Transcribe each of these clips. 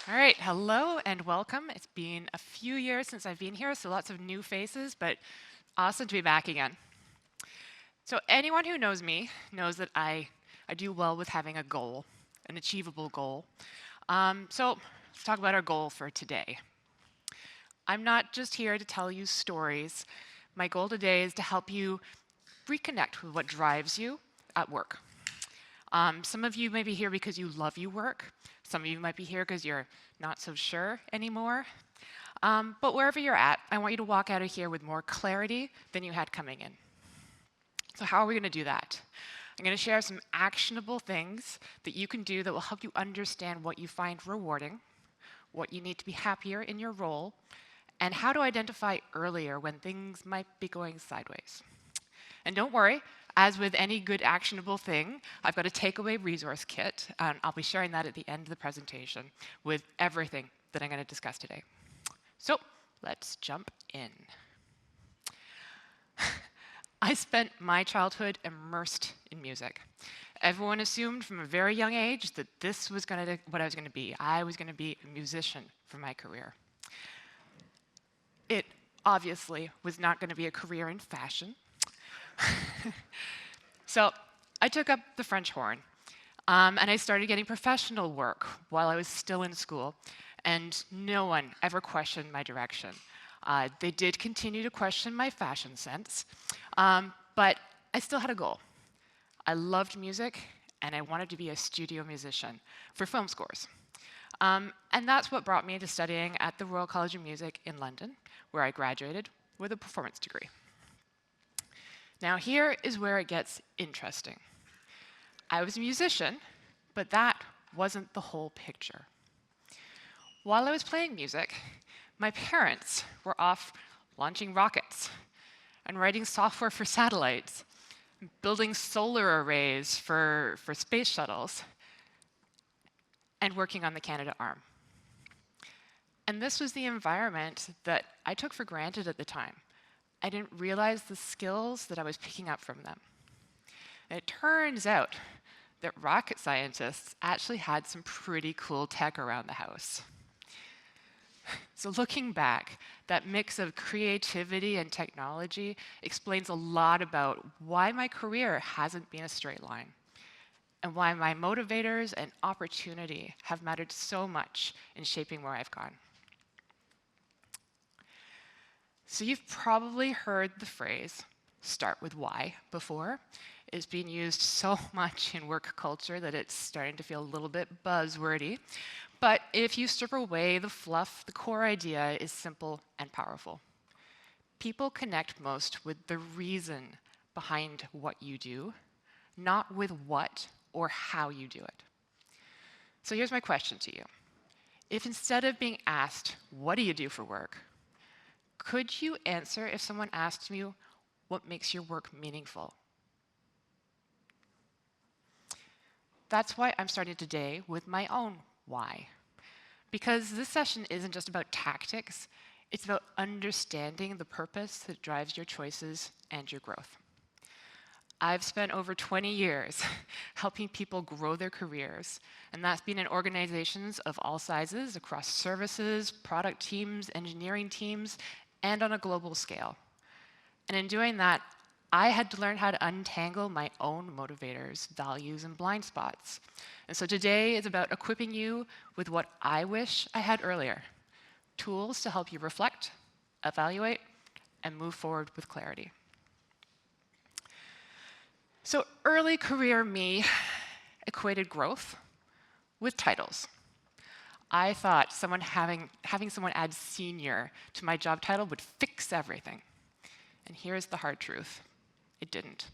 All right, hello and welcome. It's been a few years since I've been here, so lots of new faces, but awesome to be back again. So anyone who knows me knows that I do well with having a goal, an achievable goal. So let's talk about our goal for today. I'm not just here to tell you stories. My goal today is to help you reconnect with what drives you at work. Some of you may be here because you love your work. Some of you might be here because you're not so sure anymore. But wherever you're at, I want you to walk out of here with more clarity than you had coming in. So how are we going to do that? I'm going to share some actionable things that you can do that will help you understand what you find rewarding, what you need to be happier in your role, and how to identify earlier when things might be going sideways. And don't worry, as with any good actionable thing, I've got a takeaway resource kit, and I'll be sharing that at the end of the presentation with everything that I'm going to discuss today. So let's jump in. I spent my childhood immersed in music. Everyone assumed from a very young age that this was what I was going to be. I was going to be a musician for my career. It obviously was not going to be a career in fashion. So I took up the French horn, and I started getting professional work while I was still in school, and no one ever questioned my direction. They did continue to question my fashion sense, but I still had a goal. I loved music, and I wanted to be a studio musician for film scores. And that's what brought me to studying at the Royal College of Music in London, where I graduated with a performance degree. Now here is where it gets interesting. I was a musician, but that wasn't the whole picture. While I was playing music, my parents were off launching rockets and writing software for satellites, building solar arrays for space shuttles, and working on the Canadarm. And this was the environment that I took for granted at the time. I didn't realize the skills that I was picking up from them. And it turns out that rocket scientists actually had some pretty cool tech around the house. So looking back, that mix of creativity and technology explains a lot about why my career hasn't been a straight line, and why my motivators and opportunity have mattered so much in shaping where I've gone. So you've probably heard the phrase, start with why, before. It's being used so much in work culture that it's starting to feel a little bit buzzwordy. But if you strip away the fluff, the core idea is simple and powerful. People connect most with the reason behind what you do, not with what or how you do it. So here's my question to you. If instead of being asked, what do you do for work, could you answer if someone asked you, what makes your work meaningful? That's why I'm starting today with my own why. Because this session isn't just about tactics, it's about understanding the purpose that drives your choices and your growth. I've spent over 20 years helping people grow their careers, and that's been in organizations of all sizes across services, product teams, engineering teams, and on a global scale. And in doing that, I had to learn how to untangle my own motivators, values, and blind spots. And so today is about equipping you with what I wish I had earlier, tools to help you reflect, evaluate, and move forward with clarity. So early career me equated growth with titles. I thought having someone add senior to my job title would fix everything. And here's the hard truth. It didn't.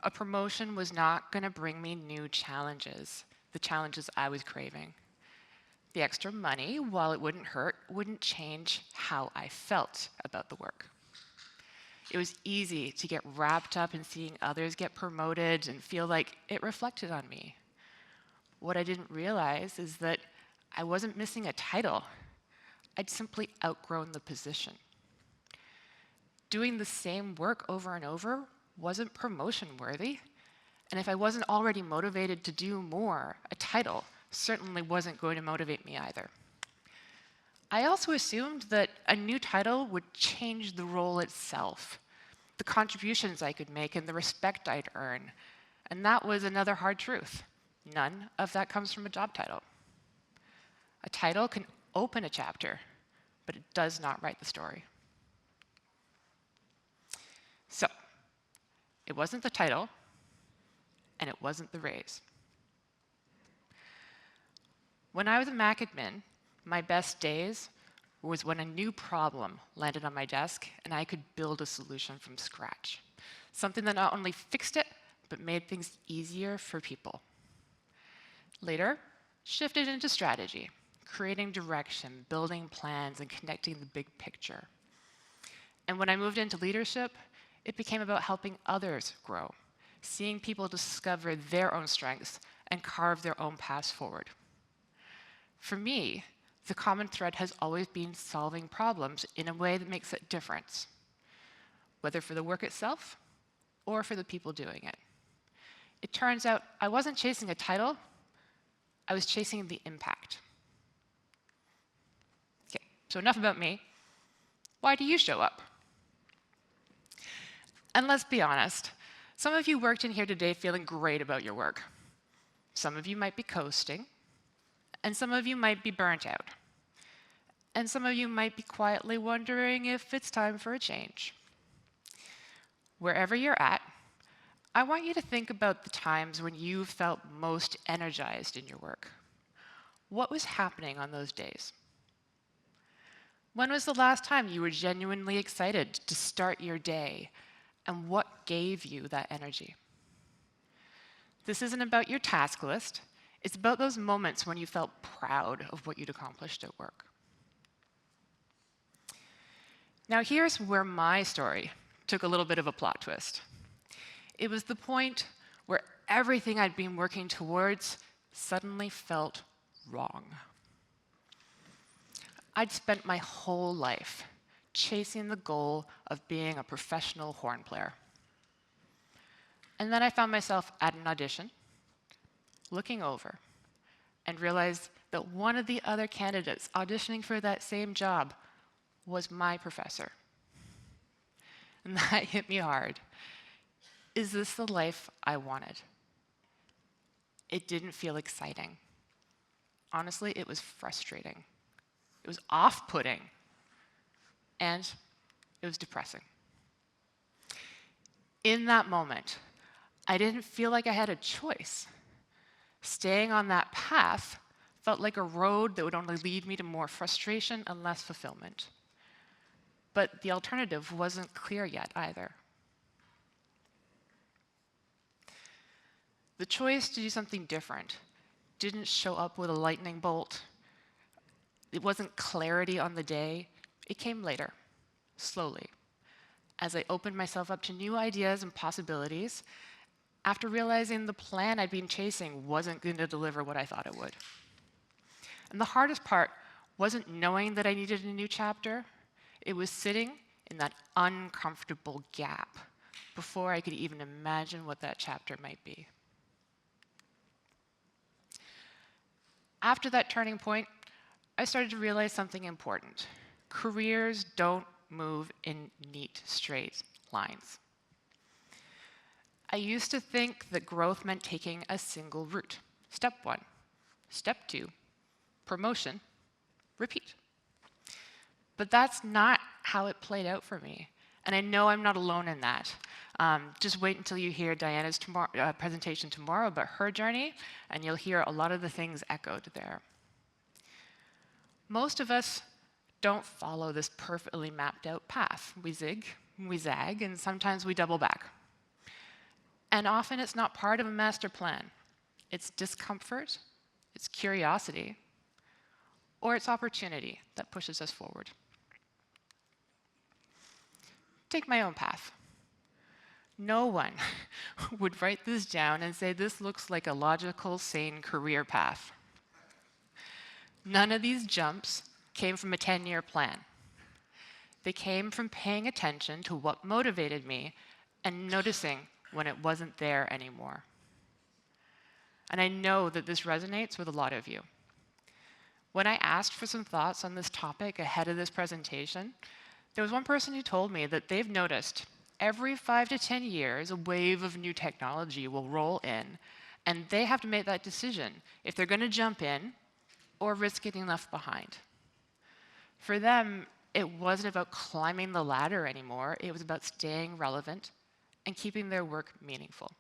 A promotion was not going to bring me new challenges, the challenges I was craving. The extra money, while it wouldn't hurt, wouldn't change how I felt about the work. It was easy to get wrapped up in seeing others get promoted and feel like it reflected on me. What I didn't realize is that I wasn't missing a title. I'd simply outgrown the position. Doing the same work over and over wasn't promotion worthy. And if I wasn't already motivated to do more, a title certainly wasn't going to motivate me either. I also assumed that a new title would change the role itself, the contributions I could make, and the respect I'd earn. And that was another hard truth. None of that comes from a job title. A title can open a chapter, but it does not write the story. So, it wasn't the title, and it wasn't the raise. When I was a Mac admin, my best days was when a new problem landed on my desk and I could build a solution from scratch. Something that not only fixed it, but made things easier for people. Later, shifted into strategy, creating direction, building plans, and connecting the big picture. And when I moved into leadership, it became about helping others grow, seeing people discover their own strengths and carve their own paths forward. For me, the common thread has always been solving problems in a way that makes a difference, whether for the work itself or for the people doing it. It turns out I wasn't chasing a title, I was chasing the impact. Okay, so enough about me. Why do you show up? And let's be honest, some of you worked in here today feeling great about your work. Some of you might be coasting, and some of you might be burnt out. And some of you might be quietly wondering if it's time for a change. Wherever you're at, I want you to think about the times when you felt most energized in your work. What was happening on those days? When was the last time you were genuinely excited to start your day, and what gave you that energy? This isn't about your task list. It's about those moments when you felt proud of what you'd accomplished at work. Now here's where my story took a little bit of a plot twist. It was the point where everything I'd been working towards suddenly felt wrong. I'd spent my whole life chasing the goal of being a professional horn player. And then I found myself at an audition, looking over, and realized that one of the other candidates auditioning for that same job was my professor. And that hit me hard. Is this the life I wanted? It didn't feel exciting. Honestly, it was frustrating. It was off-putting. And it was depressing. In that moment, I didn't feel like I had a choice. Staying on that path felt like a road that would only lead me to more frustration and less fulfillment. But the alternative wasn't clear yet either. The choice to do something different didn't show up with a lightning bolt. It wasn't clarity on the day. It came later, slowly, as I opened myself up to new ideas and possibilities after realizing the plan I'd been chasing wasn't going to deliver what I thought it would. And the hardest part wasn't knowing that I needed a new chapter. It was sitting in that uncomfortable gap before I could even imagine what that chapter might be. After that turning point, I started to realize something important. Careers don't move in neat, straight lines. I used to think that growth meant taking a single route. Step 1, step 2, promotion, repeat. But that's not how it played out for me. And I know I'm not alone in that. Just wait until you hear Diana's presentation tomorrow about her journey, and you'll hear a lot of the things echoed there. Most of us don't follow this perfectly mapped out path. We zig, we zag, and sometimes we double back. And often it's not part of a master plan. It's discomfort, it's curiosity, or it's opportunity that pushes us forward. Take my own path. No one would write this down and say this looks like a logical, sane career path. None of these jumps came from a 10-year plan. They came from paying attention to what motivated me and noticing when it wasn't there anymore. And I know that this resonates with a lot of you. When I asked for some thoughts on this topic ahead of this presentation, there was one person who told me that they've noticed every 5 to 10 years, a wave of new technology will roll in, and they have to make that decision if they're going to jump in or risk getting left behind. For them, it wasn't about climbing the ladder anymore. It was about staying relevant and keeping their work meaningful.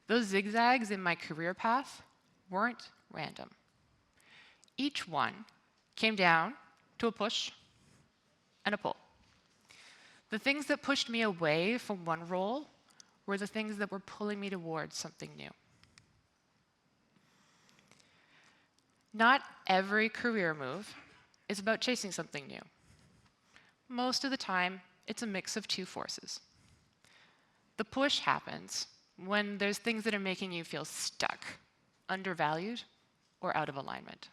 Those zigzags in my career path weren't random. Each one came down to a push and a pull. The things that pushed me away from one role were the things that were pulling me towards something new. Not every career move is about chasing something new. Most of the time, it's a mix of two forces. The push happens when there's things that are making you feel stuck, undervalued, or out of alignment.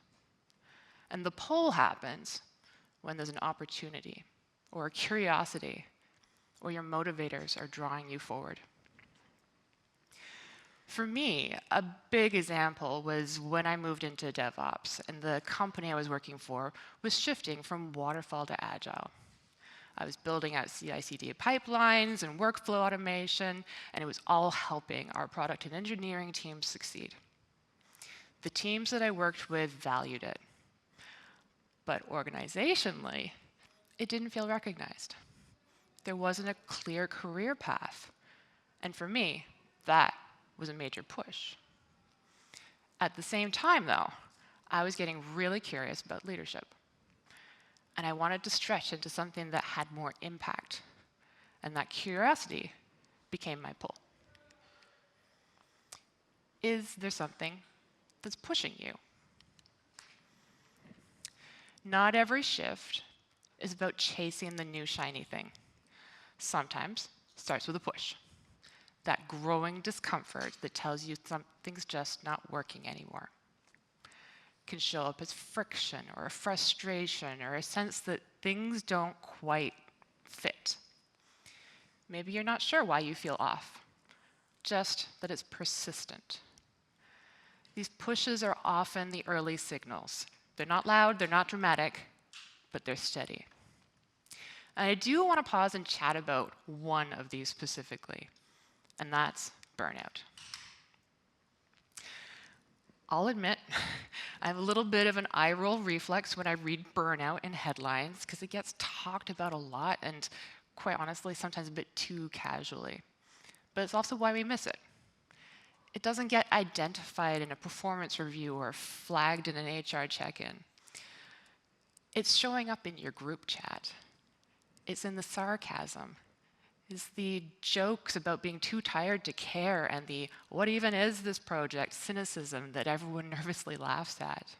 And the pull happens when there's an opportunity, or a curiosity, or your motivators are drawing you forward. For me, a big example was when I moved into DevOps, and the company I was working for was shifting from waterfall to agile. I was building out CI/CD pipelines and workflow automation, and it was all helping our product and engineering teams succeed. The teams that I worked with valued it, but organizationally, it didn't feel recognized. There wasn't a clear career path, and for me, that was a major push. At the same time, though, I was getting really curious about leadership. And I wanted to stretch into something that had more impact. And that curiosity became my pull. Is there something that's pushing you? Not every shift is about chasing the new shiny thing. Sometimes it starts with a push. That growing discomfort that tells you something's just not working anymore. Can show up as friction or a frustration or a sense that things don't quite fit. Maybe you're not sure why you feel off, just that it's persistent. These pushes are often the early signals. They're not loud, they're not dramatic, but they're steady. And I do want to pause and chat about one of these specifically, and that's burnout. I'll admit, I have a little bit of an eye roll reflex when I read burnout in headlines because it gets talked about a lot and, quite honestly, sometimes a bit too casually. But it's also why we miss it. It doesn't get identified in a performance review or flagged in an HR check-in. It's showing up in your group chat. It's in the sarcasm. Is the jokes about being too tired to care and the "what even is this project" cynicism that everyone nervously laughs at.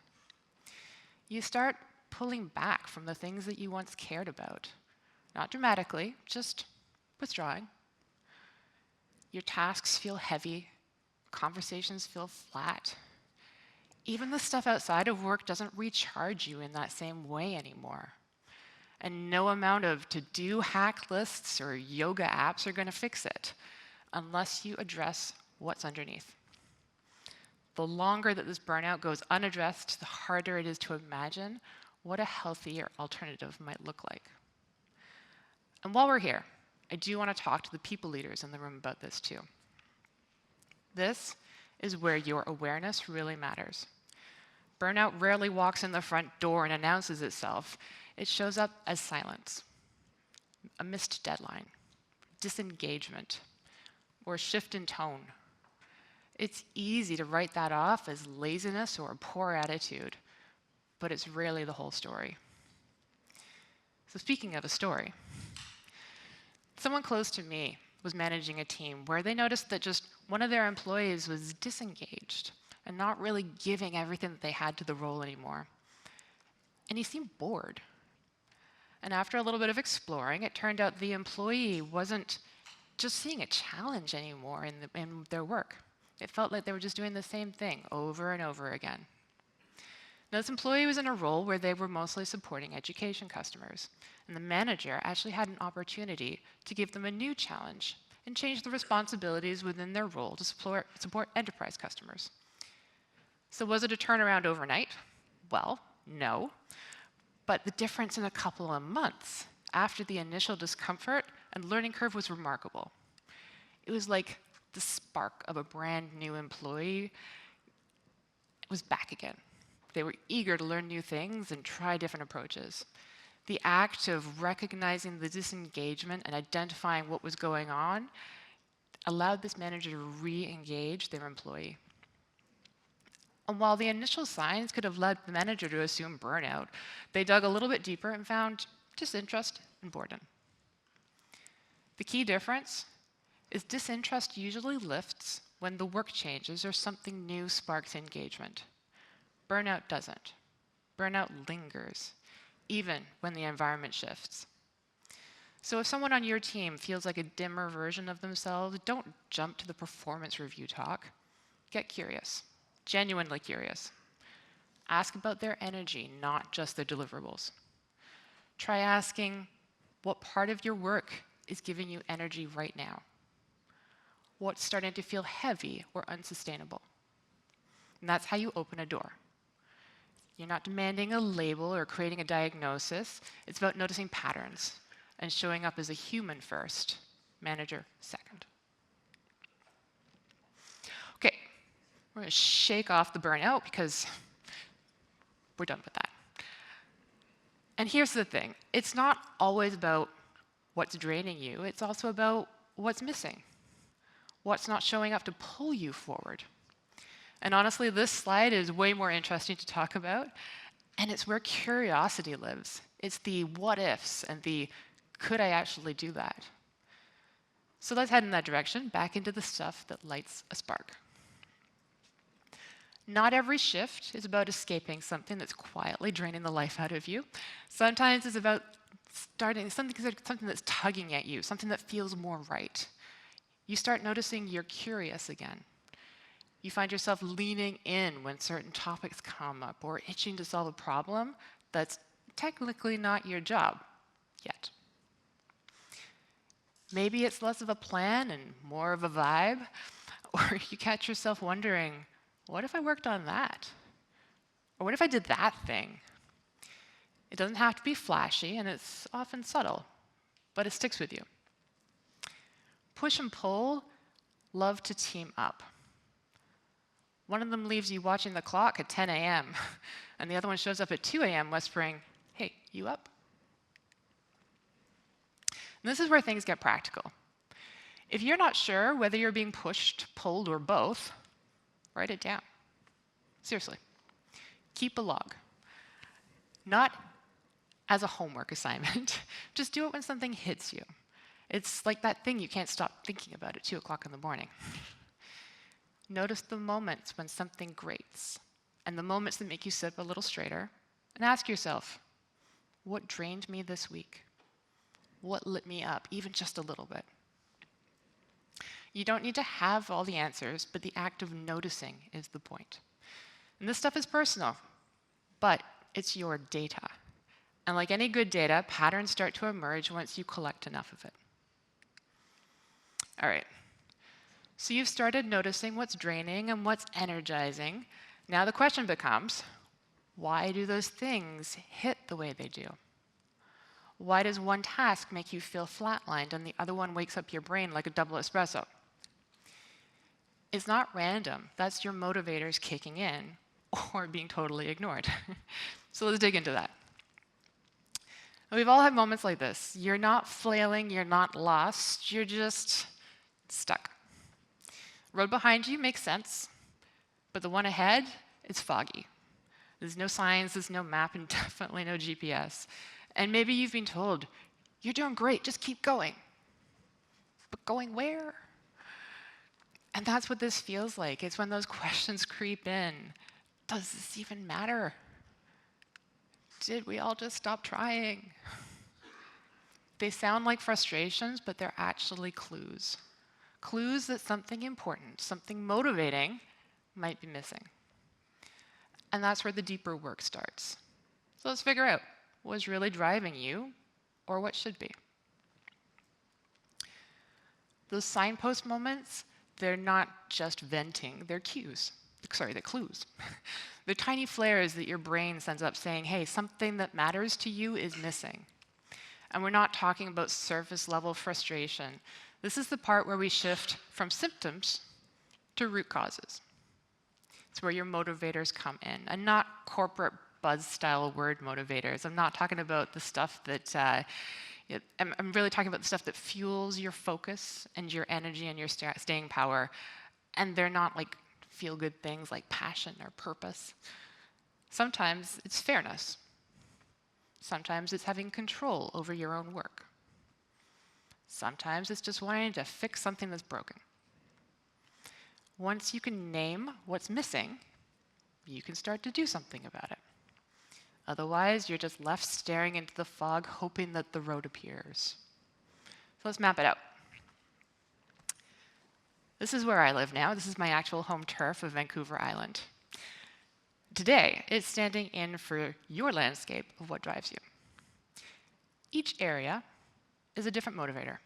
You start pulling back from the things that you once cared about. Not dramatically, just withdrawing. Your tasks feel heavy, conversations feel flat. Even the stuff outside of work doesn't recharge you in that same way anymore. And no amount of to-do hack lists or yoga apps are going to fix it unless you address what's underneath. The longer that this burnout goes unaddressed, the harder it is to imagine what a healthier alternative might look like. And while we're here, I do want to talk to the people leaders in the room about this too. This is where your awareness really matters. Burnout rarely walks in the front door and announces itself. It shows up as silence, a missed deadline, disengagement, or a shift in tone. It's easy to write that off as laziness or a poor attitude, but it's rarely the whole story. So speaking of a story, someone close to me was managing a team where they noticed that just one of their employees was disengaged and not really giving everything that they had to the role anymore. And he seemed bored. And after a little bit of exploring, it turned out the employee wasn't just seeing a challenge anymore in their work. It felt like they were just doing the same thing over and over again. Now, this employee was in a role where they were mostly supporting education customers, and the manager actually had an opportunity to give them a new challenge and changed the responsibilities within their role to support enterprise customers. So was it a turnaround overnight? Well, no. But the difference in a couple of months after the initial discomfort and learning curve was remarkable. It was like the spark of a brand new employee was back again. They were eager to learn new things and try different approaches. The act of recognizing the disengagement and identifying what was going on allowed this manager to re-engage their employee. And while the initial signs could have led the manager to assume burnout, they dug a little bit deeper and found disinterest and boredom. The key difference is disinterest usually lifts when the work changes or something new sparks engagement. Burnout doesn't. Burnout lingers, even when the environment shifts. So if someone on your team feels like a dimmer version of themselves, don't jump to the performance review talk. Get curious, genuinely curious. Ask about their energy, not just their deliverables. Try asking, what part of your work is giving you energy right now? What's starting to feel heavy or unsustainable? And that's how you open a door. You're not demanding a label or creating a diagnosis. It's about noticing patterns and showing up as a human first, manager second. Okay, we're going to shake off the burnout because we're done with that. And here's the thing. It's not always about what's draining you. It's also about what's missing, what's not showing up to pull you forward. And honestly, this slide is way more interesting to talk about, and it's where curiosity lives. It's the what ifs and the could I actually do that? So let's head in that direction, back into the stuff that lights a spark. Not every shift is about escaping something that's quietly draining the life out of you. Sometimes it's about starting something that's tugging at you, something that feels more right. You start noticing you're curious again. You find yourself leaning in when certain topics come up or itching to solve a problem that's technically not your job yet. Maybe it's less of a plan and more of a vibe, or you catch yourself wondering, what if I worked on that? Or what if I did that thing? It doesn't have to be flashy, and it's often subtle, but it sticks with you. Push and pull love to team up. One of them leaves you watching the clock at 10 a.m., and the other one shows up at 2 a.m. whispering, hey, you up? And this is where things get practical. If you're not sure whether you're being pushed, pulled, or both, write it down. Seriously. Keep a log. Not as a homework assignment. Just do it when something hits you. It's like that thing you can't stop thinking about at 2 o'clock in the morning. Notice the moments when something grates and the moments that make you sit up a little straighter, and ask yourself, what drained me this week? What lit me up, even just a little bit? You don't need to have all the answers, but the act of noticing is the point. And this stuff is personal, but it's your data. And like any good data, patterns start to emerge once you collect enough of it. All right. So you've started noticing what's draining and what's energizing. Now the question becomes, why do those things hit the way they do? Why does one task make you feel flatlined and the other one wakes up your brain like a double espresso? It's not random. That's your motivators kicking in or being totally ignored. So let's dig into that. We've all had moments like this. You're not flailing, you're not lost, you're just stuck. Road behind you makes sense, but the one ahead is foggy. There's no signs, there's no map, and definitely no GPS. And maybe you've been told, you're doing great, just keep going. But going where? And that's what this feels like. It's when those questions creep in. Does this even matter? Did we all just stop trying? They sound like frustrations, but they're actually clues. Clues that something important, something motivating, might be missing. And that's where the deeper work starts. So let's figure out what's really driving you or what should be. Those signpost moments, they're not just venting, they're cues. Sorry, they're clues. They're tiny flares that your brain sends up saying, hey, something that matters to you is missing. And we're not talking about surface level frustration. This is the part where we shift from symptoms to root causes. It's where your motivators come in, and not corporate buzz-style word motivators. I'm not talking about the stuff that, I'm really talking about the stuff that fuels your focus and your energy and your staying power. And they're not like feel-good things like passion or purpose. Sometimes it's fairness. Sometimes it's having control over your own work. Sometimes it's just wanting to fix something that's broken. Once you can name what's missing, you can start to do something about it. Otherwise, you're just left staring into the fog, hoping that the road appears. So let's map it out. This is where I live now. This is my actual home turf of Vancouver Island. Today, it's standing in for your landscape of what drives you. Each area is a different motivator.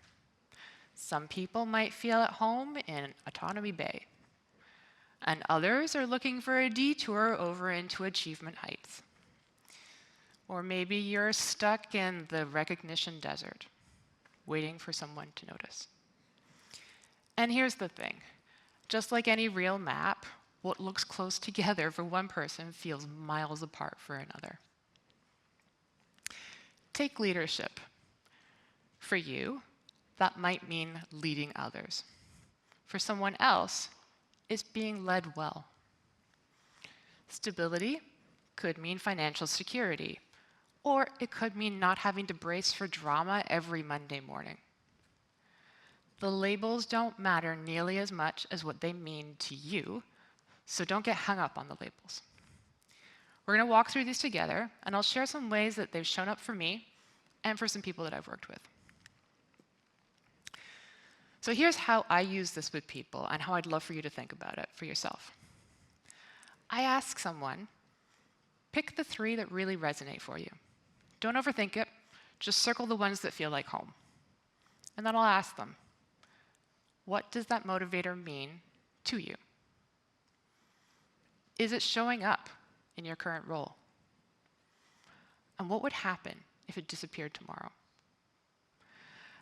Some people might feel at home in Autonomy Bay, and others are looking for a detour over into Achievement Heights. Or maybe you're stuck in the recognition desert, waiting for someone to notice. And here's the thing. Just like any real map, what looks close together for one person feels miles apart for another. Take leadership. For you, that might mean leading others. For someone else, it's being led well. Stability could mean financial security, or it could mean not having to brace for drama every Monday morning. The labels don't matter nearly as much as what they mean to you, so don't get hung up on the labels. We're going to walk through these together, and I'll share some ways that they've shown up for me and for some people that I've worked with. So here's how I use this with people and how I'd love for you to think about it for yourself. I ask someone, pick the 3 that really resonate for you. Don't overthink it, just circle the ones that feel like home. And then I'll ask them, what does that motivator mean to you? Is it showing up in your current role? And what would happen if it disappeared tomorrow?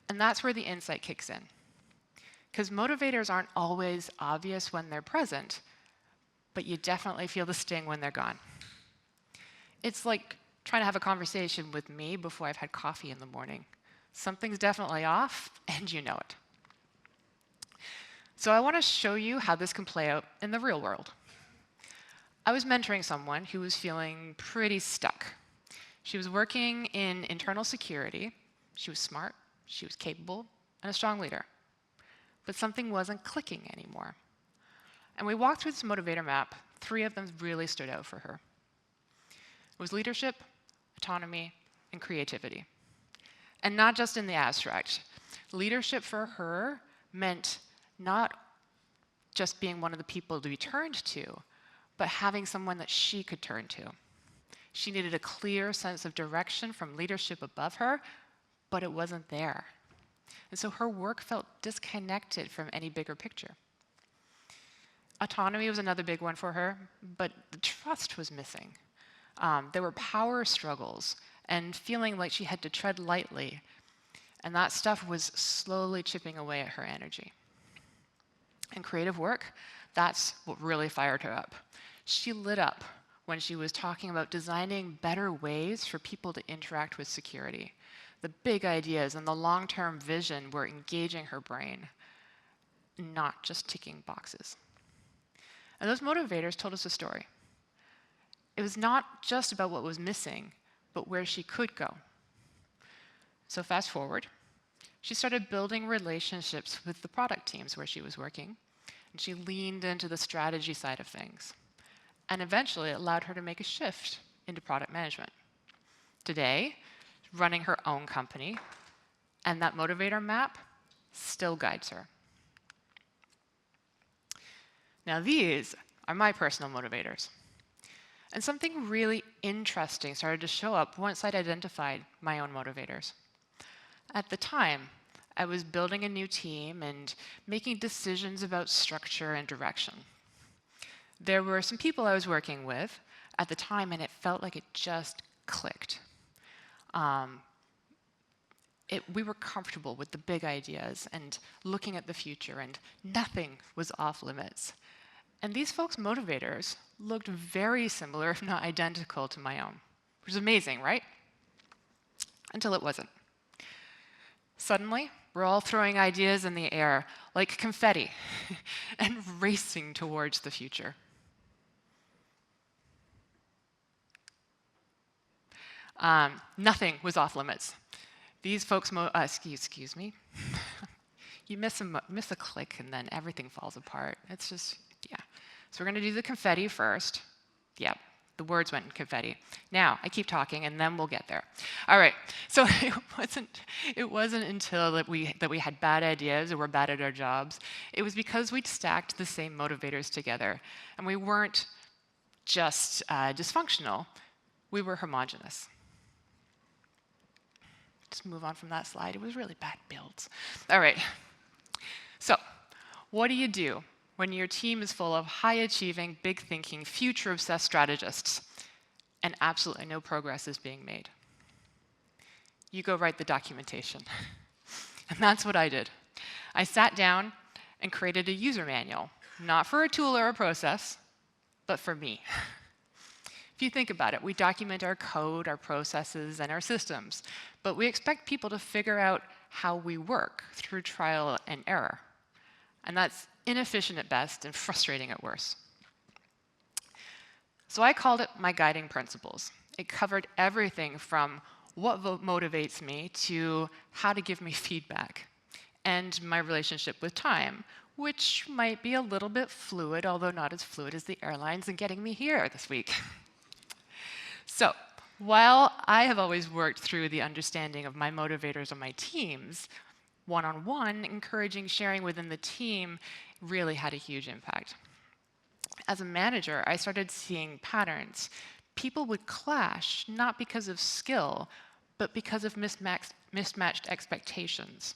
And that's where the insight kicks in. Because motivators aren't always obvious when they're present, but you definitely feel the sting when they're gone. It's like trying to have a conversation with me before I've had coffee in the morning. Something's definitely off, and you know it. So I want to show you how this can play out in the real world. I was mentoring someone who was feeling pretty stuck. She was working in internal security. She was smart, she was capable, and a strong leader. But something wasn't clicking anymore. And we walked through this motivator map. 3 of them really stood out for her. It was leadership, autonomy, and creativity. And not just in the abstract. Leadership for her meant not just being one of the people to be turned to, but having someone that she could turn to. She needed a clear sense of direction from leadership above her, but it wasn't there. And so her work felt disconnected from any bigger picture. Autonomy was another big one for her, but the trust was missing. There were power struggles and feeling like she had to tread lightly, and that stuff was slowly chipping away at her energy. And creative work, that's what really fired her up. She lit up when she was talking about designing better ways for people to interact with security. The big ideas and the long-term vision were engaging her brain, not just ticking boxes. And those motivators told us a story. It was not just about what was missing, but where she could go. So fast forward, she started building relationships with the product teams where she was working, and she leaned into the strategy side of things. And eventually, it allowed her to make a shift into product management. Today, running her own company, and that motivator map still guides her. Now, these are my personal motivators. And something really interesting started to show up once I'd identified my own motivators. At the time, I was building a new team and making decisions about structure and direction. There were some people I was working with at the time, and it felt like it just clicked. We were comfortable with the big ideas and looking at the future, and nothing was off limits. And these folks' motivators looked very similar, if not identical, to my own, which is amazing, right? Until it wasn't. Suddenly, we're all throwing ideas in the air like confetti and racing towards the future. Nothing was off limits. These folks, excuse me, you miss a click and then everything falls apart. It's just, yeah. So we're going to do the confetti first. Yep, the words went in confetti. Now, I keep talking and then we'll get there. All right, so it wasn't until that we had bad ideas or were bad at our jobs. It was because we'd stacked the same motivators together. And we weren't just dysfunctional, we were homogenous. Just move on from that slide. It was really bad builds. All right. So, what do you do when your team is full of high-achieving, big-thinking, future-obsessed strategists and absolutely no progress is being made? You go write the documentation. And that's what I did. I sat down and created a user manual, not for a tool or a process, but for me. If you think about it, we document our code, our processes, and our systems, but we expect people to figure out how we work through trial and error. And that's inefficient at best and frustrating at worst. So I called it my guiding principles. It covered everything from what motivates me to how to give me feedback, and my relationship with time, which might be a little bit fluid, although not as fluid as the airlines and getting me here this week. So, while I have always worked through the understanding of my motivators on my teams, one-on-one, encouraging sharing within the team really had a huge impact. As a manager, I started seeing patterns. People would clash, not because of skill, but because of mismatched expectations.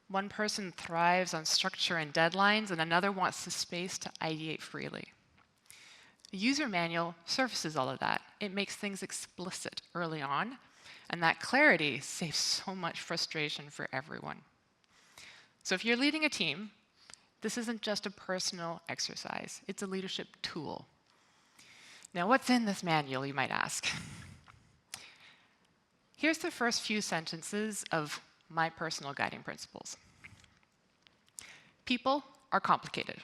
One person thrives on structure and deadlines, and another wants the space to ideate freely. The user manual surfaces all of that. It makes things explicit early on, and that clarity saves so much frustration for everyone. So if you're leading a team, this isn't just a personal exercise. It's a leadership tool. Now, what's in this manual, you might ask? Here's the first few sentences of my personal guiding principles. People are complicated.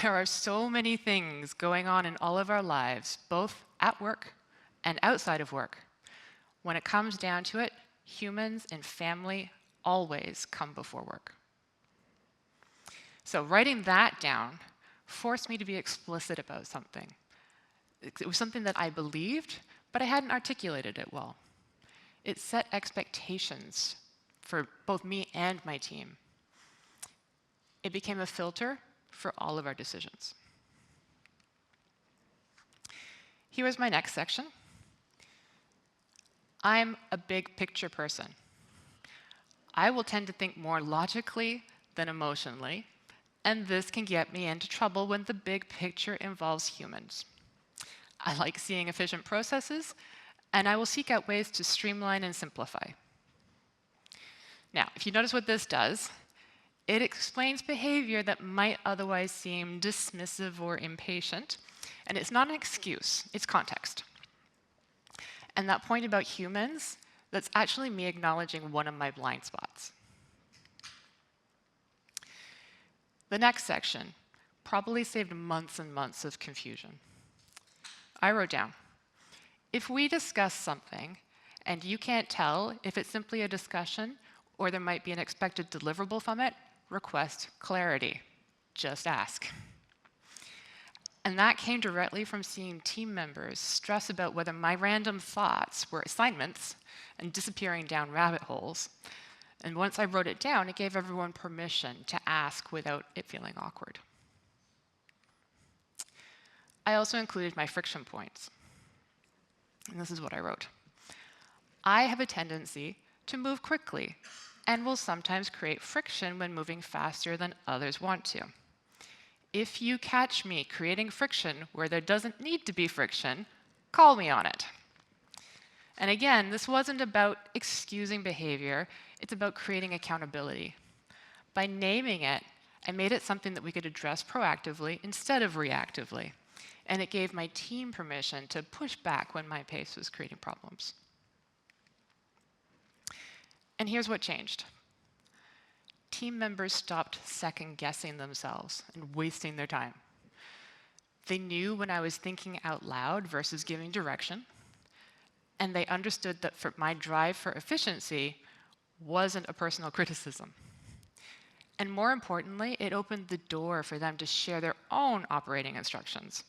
There are so many things going on in all of our lives, both at work and outside of work. When it comes down to it, humans and family always come before work. So writing that down forced me to be explicit about something. It was something that I believed, but I hadn't articulated it well. It set expectations for both me and my team. It became a filter for all of our decisions. Here is my next section. I'm a big picture person. I will tend to think more logically than emotionally, and this can get me into trouble when the big picture involves humans. I like seeing efficient processes, and I will seek out ways to streamline and simplify. Now, if you notice what this does, it explains behavior that might otherwise seem dismissive or impatient, and it's not an excuse, it's context. And that point about humans, that's actually me acknowledging one of my blind spots. The next section probably saved months and months of confusion. I wrote down, if we discuss something and you can't tell if it's simply a discussion or there might be an expected deliverable from it, request clarity. Just ask. And that came directly from seeing team members stress about whether my random thoughts were assignments and disappearing down rabbit holes. And once I wrote it down, it gave everyone permission to ask without it feeling awkward. I also included my friction points. And this is what I wrote. I have a tendency to move quickly and will sometimes create friction when moving faster than others want to. If you catch me creating friction where there doesn't need to be friction, call me on it. And again, this wasn't about excusing behavior, it's about creating accountability. By naming it, I made it something that we could address proactively instead of reactively. And it gave my team permission to push back when my pace was creating problems. And here's what changed. Team members stopped second-guessing themselves and wasting their time. They knew when I was thinking out loud versus giving direction, and they understood that my drive for efficiency wasn't a personal criticism. And more importantly, it opened the door for them to share their own operating instructions.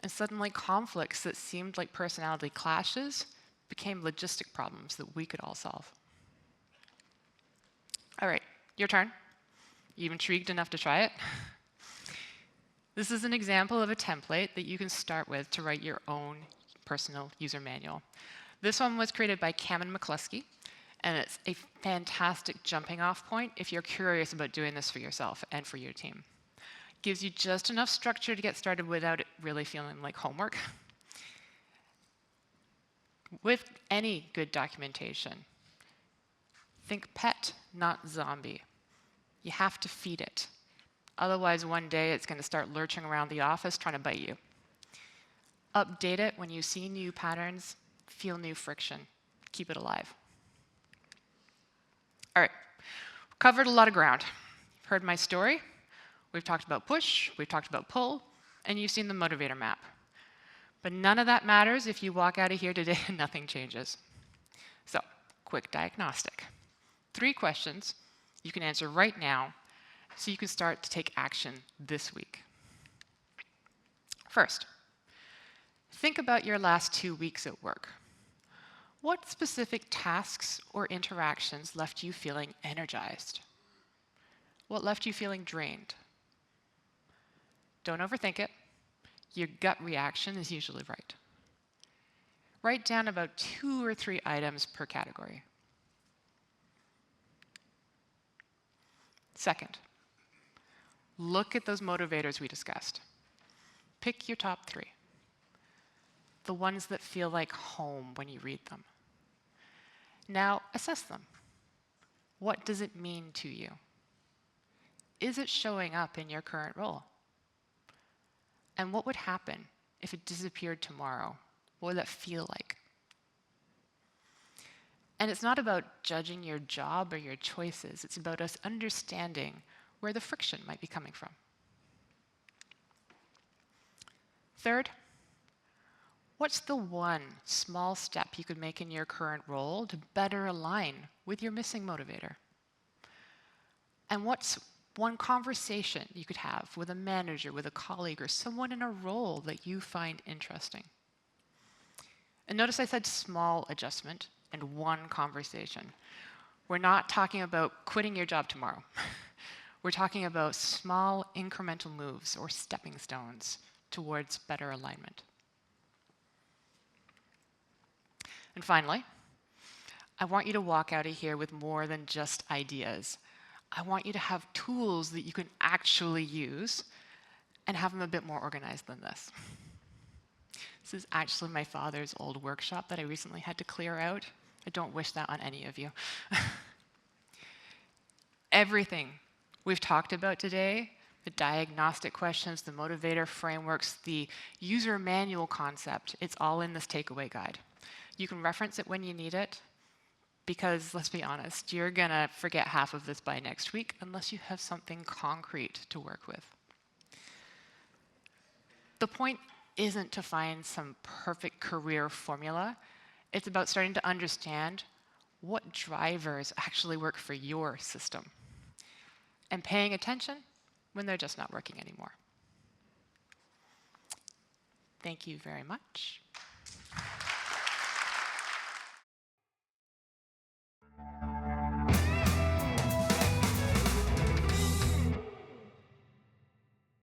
And suddenly conflicts that seemed like personality clashes became logistic problems that we could all solve. All right, your turn. You intrigued enough to try it? This is an example of a template that you can start with to write your own personal user manual. This one was created by Cameron McCluskey, and it's a fantastic jumping off point if you're curious about doing this for yourself and for your team. It gives you just enough structure to get started without it really feeling like homework. With any good documentation, think pet, not zombie. You have to feed it. Otherwise, one day it's going to start lurching around the office trying to bite you. Update it when you see new patterns, feel new friction. Keep it alive. All right, we've covered a lot of ground. You've heard my story. We've talked about push, we've talked about pull, and you've seen the motivator map. But none of that matters if you walk out of here today and nothing changes. So, quick diagnostic. 3 questions you can answer right now so you can start to take action this week. First, think about your last 2 weeks at work. What specific tasks or interactions left you feeling energized? What left you feeling drained? Don't overthink it. Your gut reaction is usually right. Write down about 2 or 3 items per category. Second, look at those motivators we discussed. Pick your top 3. The ones that feel like home when you read them. Now, assess them. What does it mean to you? Is it showing up in your current role? And what would happen if it disappeared tomorrow? What would that feel like? And it's not about judging your job or your choices. It's about us understanding where the friction might be coming from. Third, what's the one small step you could make in your current role to better align with your missing motivator? And what's one conversation you could have with a manager, with a colleague, or someone in a role that you find interesting? And notice I said small adjustment and one conversation. We're not talking about quitting your job tomorrow. We're talking about small incremental moves or stepping stones towards better alignment. And finally, I want you to walk out of here with more than just ideas. I want you to have tools that you can actually use and have them a bit more organized than this. This is actually my father's old workshop that I recently had to clear out. I don't wish that on any of you. Everything we've talked about today, the diagnostic questions, the motivator frameworks, the user manual concept, it's all in this takeaway guide. You can reference it when you need it, because let's be honest, you're gonna forget half of this by next week unless you have something concrete to work with. The point isn't to find some perfect career formula. It's about starting to understand what drivers actually work for your system and paying attention when they're just not working anymore. Thank you very much.